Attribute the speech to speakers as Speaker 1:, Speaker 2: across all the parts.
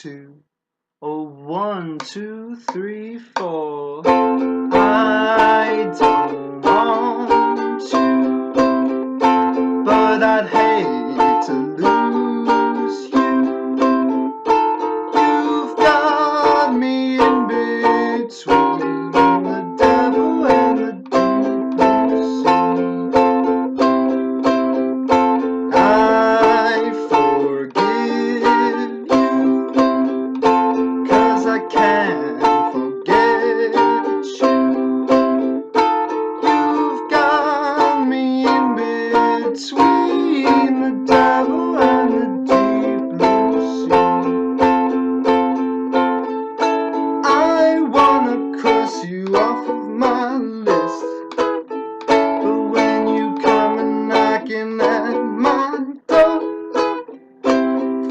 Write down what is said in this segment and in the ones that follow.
Speaker 1: 2. Oh, 1, 2, 3, 4. I don't want to, but I'd hate to lose you. You've got me in between the devil and the deep blue sea. I forgive you, 'cause I can't forget you. You've got me in between the devil and the deep blue sea. I wanna cross you off of my list, but when you come and knocking at my door,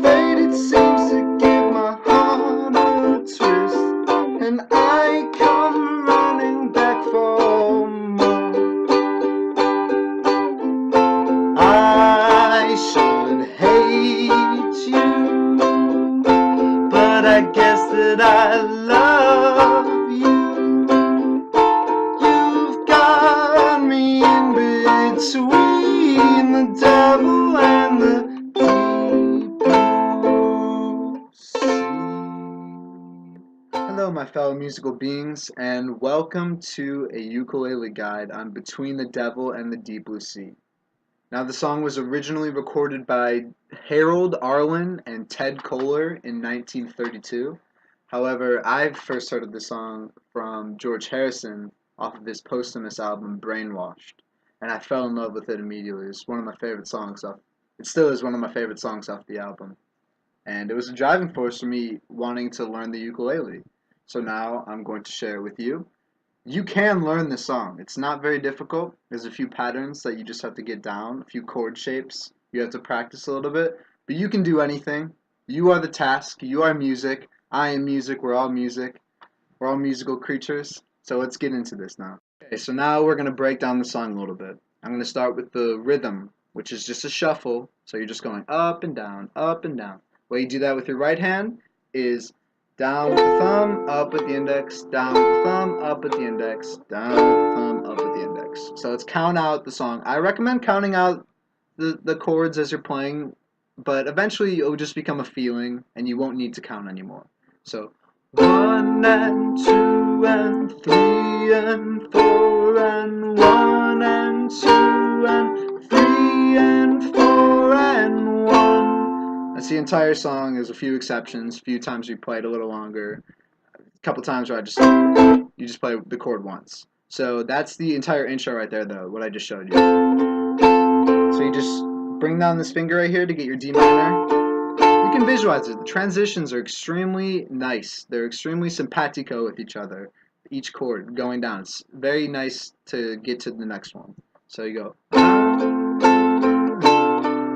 Speaker 1: fate it seems to give my heart a twist, and I come running back for more. I should hate you, but I guess that I love you. You've got me in between the devil and the deep blue sea. Hello, my fellow musical beings, and welcome to a ukulele guide on Between the Devil and the Deep Blue Sea. Now, the song was originally recorded by Harold Arlen and Ted Koehler in 1932. However, I first heard of the song from George Harrison off of his posthumous album Brainwashed, and I fell in love with it immediately. It's one of my favorite songs off. It still is one of my favorite songs off the album, and it was a driving force for me wanting to learn the ukulele. So now I'm going to share it with you. You can learn this song. It's not very difficult. There's a few patterns that you just have to get down, a few chord shapes. You have to practice a little bit, but you can do anything. You are the task. You are music. I am music. We're all music. We're all musical creatures. So let's get into this now. Okay, so now we're going to break down the song a little bit. I'm going to start with the rhythm, which is just a shuffle. So you're just going up and down, up and down. The way you do that with your right hand is down with the thumb, up with the index, down with the thumb, up with the index, down with the thumb, up with the index. So let's count out the song. I recommend counting out the chords as you're playing, but eventually it'll just become a feeling and you won't need to count anymore. So 1 and 2 and 3 and 4 and 1 and 2 and 3 and 4 and 1. That's the entire song. There's a few exceptions. A few times we play it a little longer. A couple times where you just play the chord once. So that's the entire intro right there, though, what I just showed you. So you just bring down this finger right here to get your D minor. You can visualize it. The transitions are extremely nice. They're extremely simpatico with each other. Each chord going down. It's very nice to get to the next one. So you go.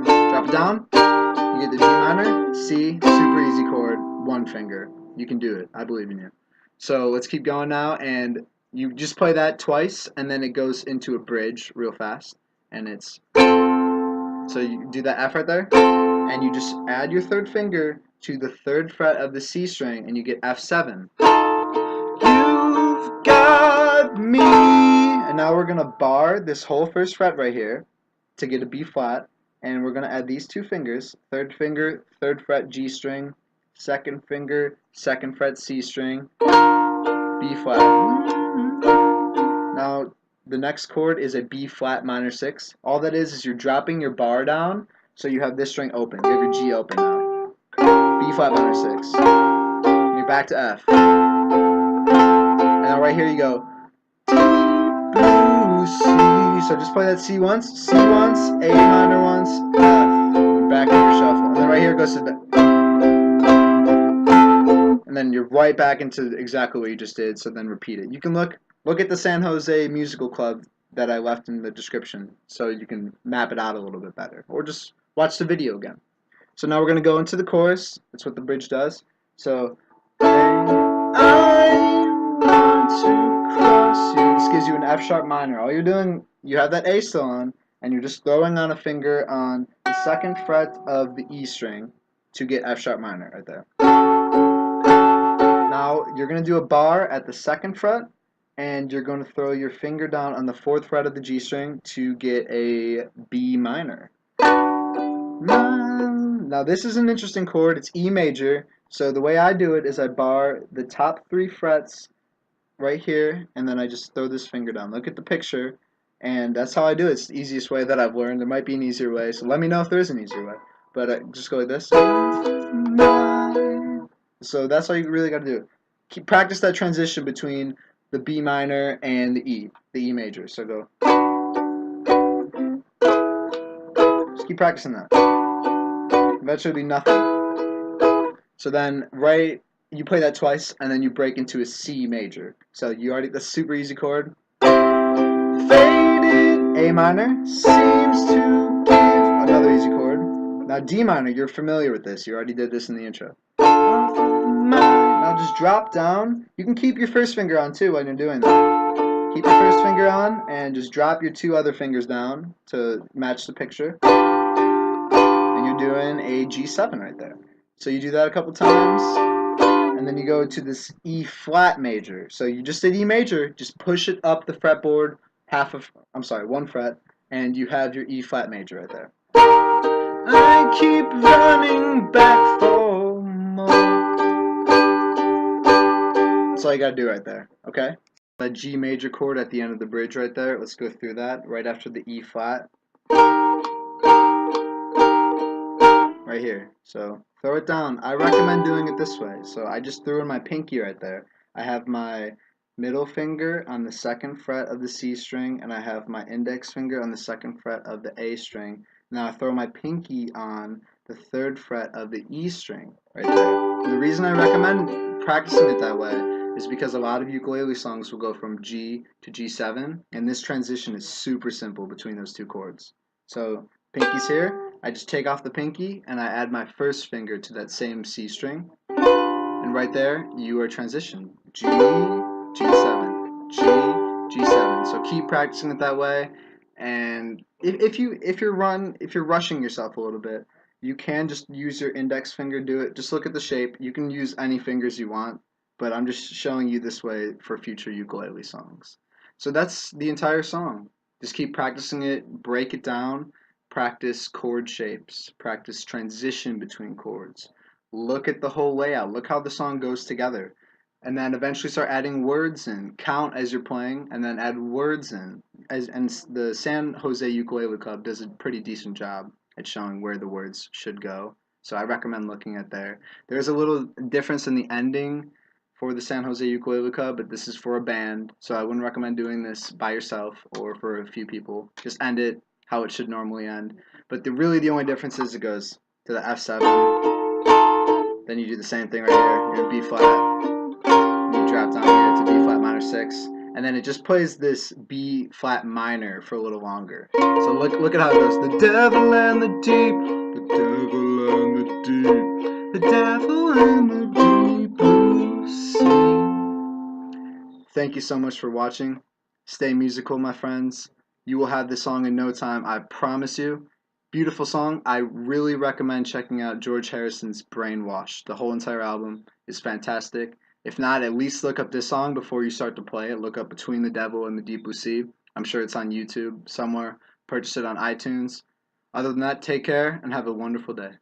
Speaker 1: Drop it down. You get the D minor, C, super easy chord, one finger. You can do it. I believe in you. So let's keep going now, and you just play that twice, and then it goes into a bridge real fast, and it's, so you do that F right there, and you just add your third finger to the 3rd fret of the C string, and you get F7. You've got me, and now we're gonna bar this whole 1st fret right here to get a B flat. And we're going to add these 2 fingers, 3rd finger, 3rd fret G string, 2nd finger, 2nd fret C string, B flat. Now, the next chord is a B flat minor 6. All that is you're dropping your bar down, so you have this string open. You have your G open now. B flat minor 6. And you're back to F. And now right here you go. Blue C. So just play that C once, A minor once, F. You're back in your shuffle. And then right here it goes to the, and then you're right back into exactly what you just did, so then repeat it. You can look at the San Jose Musical Club that I left in the description so you can map it out a little bit better. Or just watch the video again. So now we're going to go into the chorus. That's what the bridge does. So, I want to cross you. This gives you an F sharp minor. All you're doing, you have that A still on, and you're just throwing on a finger on the 2nd fret of the E string to get F sharp minor right there. Now you're going to do a bar at the 2nd fret, and you're going to throw your finger down on the 4th fret of the G string to get a B minor. Now this is an interesting chord. It's E major. So the way I do it is I bar the top 3 frets right here, and then I just throw this finger down. Look at the picture, and that's how I do it. It's the easiest way that I've learned. There might be an easier way, so let me know if there is an easier way. But just go like this. So that's all you really got to do. Practice that transition between the B minor and the E major. So go. Just keep practicing that. Eventually it'll be nothing. So then, you play that twice, and then you break into a C major. So that's a super easy chord. Faded A minor seems to give another easy chord. Now D minor, you're familiar with this. You already did this in the intro. Now just drop down. You can keep your first finger on too when you're doing that. Keep your first finger on and just drop your 2 other fingers down to match the picture. And you're doing a G7 right there. So you do that a couple times, and then you go to this E flat major. So you just did E major, just push it up the fretboard 1 fret, and you have your E flat major right there. I keep running back for more. That's all you gotta do right there, okay? That G major chord at the end of the bridge right there, let's go through that right after the E flat. Right here. So throw it down. I recommend doing it this way. So I just threw in my pinky right there. I have my middle finger on the 2nd fret of the C string, and I have my index finger on the 2nd fret of the A string. Now I throw my pinky on the 3rd fret of the E string right there. And the reason I recommend practicing it that way is because a lot of ukulele songs will go from G to G7, and this transition is super simple between those 2 chords. So pinky's here, I just take off the pinky and I add my first finger to that same C string, and right there you are transitioned. G, G7, G, G7. So keep practicing it that way, and if you're rushing yourself a little bit, you can just use your index finger to do it. Just look at the shape. You can use any fingers you want, but I'm just showing you this way for future ukulele songs. So that's the entire song. Just keep practicing it, break it down, practice chord shapes, practice transition between chords. Look at the whole layout. Look how the song goes together. And then eventually start adding words in. Count as you're playing, and then add words in. And the San Jose Ukulele Club does a pretty decent job at showing where the words should go. So I recommend looking at there. There's a little difference in the ending for the San Jose Ukulele Club, but this is for a band, so I wouldn't recommend doing this by yourself or for a few people. Just end it how it should normally end. But really the only difference is it goes to the F7, then you do the same thing right here. You're in B flat, and you drop down here to B flat minor 6, and then it just plays this B flat minor for a little longer. So look at how it goes. The devil and the deep, the devil and the deep, the devil and the deep blue sea. Thank you so much for watching. Stay musical, my friends. You will have this song in no time, I promise you. Beautiful song. I really recommend checking out George Harrison's Brainwashed. The whole entire album is fantastic. If not, at least look up this song before you start to play it. Look up Between the Devil and the Deep Blue Sea. I'm sure it's on YouTube somewhere. Purchase it on iTunes. Other than that, take care and have a wonderful day.